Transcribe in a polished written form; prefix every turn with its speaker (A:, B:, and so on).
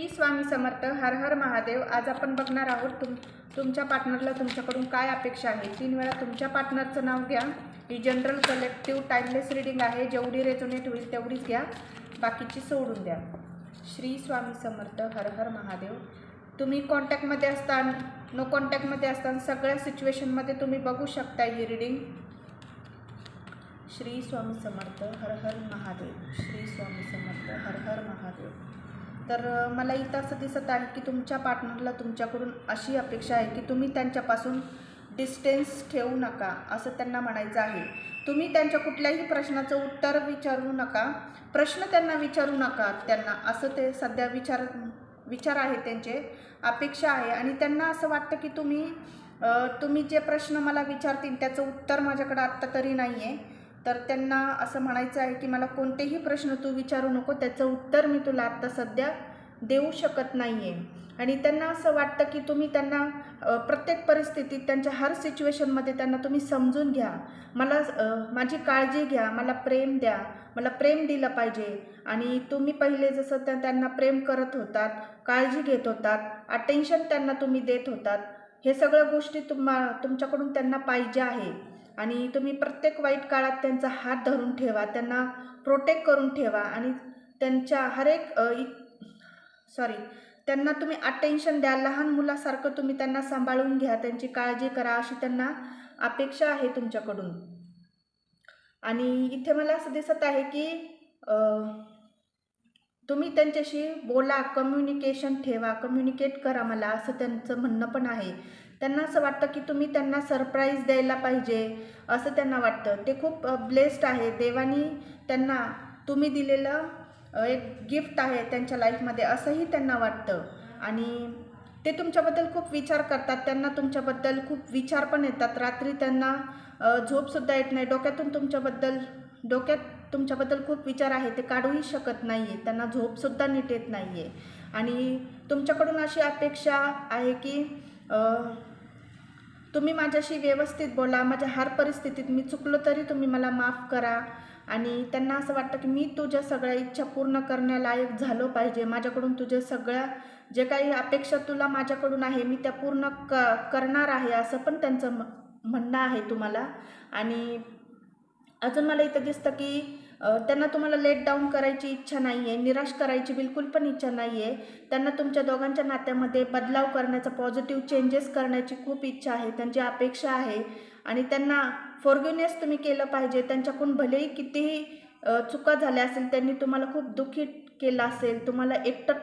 A: स्वामी समर्थ. हर हर महादेव. आज आपण बघणार आहोत तुमच्या पार्टनरला तुमच्याकडून काय अपेक्षा आहे. 3 वेळा तुमच्या पार्टनरचं नाव घ्या. ही जनरल कलेक्टिव्ह टाइमलेस रीडिंग आहे. जेवढी रेझोनेट होईल तेवढीच घ्या, बाकीची सोडून द्या. श्री स्वामी समर्थ. हर हर महादेव. तुम्ही कॉन्टॅक्टमध्ये असता, नो कॉन्टॅक्टमध्ये असताना सगळ्या सिच्युएशनमध्ये तुम्ही बघू शकता ही रीडिंग. श्री स्वामी समर्थ. हर हर महादेव. श्री स्वामी समर्थ. हर हर महादेव. तर मला इथं असं दिसत आहे की तुमच्या पार्टनरला तुमच्याकडून अशी अपेक्षा आहे की तुम्ही त्यांच्यापासून डिस्टन्स ठेवू नका, असं त्यांना म्हणायचं आहे. तुम्ही त्यांच्या कुठल्याही प्रश्नाचं उत्तर विचारू नका, प्रश्न त्यांना विचारू नका त्यांना, असं ते सध्या विचार आहे, त्यांचे अपेक्षा आहे. आणि त्यांना असं वाटतं की तुम्ही जे प्रश्न मला विचारतील त्याचं उत्तर माझ्याकडे आत्ता तरी नाही आहे. तर त्यांना असं म्हणायचं आहे की मला कोणतेही प्रश्न तू विचारू नको, त्याचं उत्तर मी तुला आत्ता सध्या देऊ शकत नाही आहे. आणि त्यांना असं वाटतं की तुम्ही त्यांना प्रत्येक परिस्थितीत, त्यांच्या हर सिच्युएशनमध्ये त्यांना तुम्ही समजून घ्या. माझी काळजी घ्या, मला प्रेम द्या, मला प्रेम दिलं पाहिजे. आणि तुम्ही पहिले जसं त्यांना प्रेम करत होतात, काळजी घेत होतात, अटेन्शन त्यांना तुम्ही देत होतात, हे सगळ्या गोष्टी तुमच्याकडून त्यांना पाहिजे आहे. आणि तुम्ही प्रत्येक वाईट काळात त्यांचा हात धरून ठेवा, त्यांना प्रोटेक्ट करून ठेवा. आणि त्यांच्या त्यांना तुम्ही अटेन्शन द्या, लहान मुलासारखं तुम्ही त्यांना सांभाळून घ्या, त्यांची काळजी करा, अशी त्यांना अपेक्षा आहे तुमच्याकडून. आणि इथे मला असं दिसत आहे की तुम्ही त्यांच्याशी बोला, कम्युनिकेशन ठेवा, कम्युनिकेट करा मला, असं त्यांचं म्हणणं पण आहे. त्यांना असं वाटतं की तुम्ही त्यांना सरप्राईज द्यायला पाहिजे, असं त्यांना वाटतं. ते खूप ब्लेस्ड आहे, देवानी त्यांना तुम्ही दिलेलं एक गिफ्ट आहे त्यांच्या लाईफमध्ये, असंही त्यांना वाटतं. आणि ते तुमच्याबद्दल खूप विचार करतात, त्यांना तुमच्याबद्दल खूप विचार पण येतात. रात्री त्यांना झोपसुद्धा येत नाही, डोक्यात तुमच्याबद्दल खूप विचार आहे, ते काढूही शकत नाही आहे, त्यांना झोपसुद्धा नीट येत नाही आहे. आणि तुमच्याकडून अशी अपेक्षा आहे की तुम्ही माझ्याशी व्यवस्थित बोला, माझ्या हर परिस्थितीत मी चुकलो तरी तुम्ही मला माफ करा. आणि त्यांना असं वाटतं की मी तुझ्या सगळ्या इच्छा पूर्ण करण्यालायक झालो पाहिजे, माझ्याकडून तुझ्या सगळ्या जे काही अपेक्षा तुला माझ्याकडून आहे मी त्या पूर्ण करणार आहे, असं पण त्यांचं म्हणणं आहे तुम्हाला. आणि अजून मला इथं दिसतं की त्यांना तुम्हाला लेट डाऊन करायची इच्छा नाही आहे, निराश करायची बिलकुल पण इच्छा नाही आहे. त्यांना तुमच्या दोघांच्या नात्यामध्ये बदलाव करण्याचा, पॉझिटिव्ह चेंजेस करण्याची खूप इच्छा आहे, त्यांची अपेक्षा आहे. आणि त्यांना फॉरगिवनेस तुम्ही केलं पाहिजे. त्यांच्याकडून भलेही कितीही चुका झाल्या असेल, त्यांनी तुम्हाला खूप दुःखी केलं असेल, तुम्हाला एकटं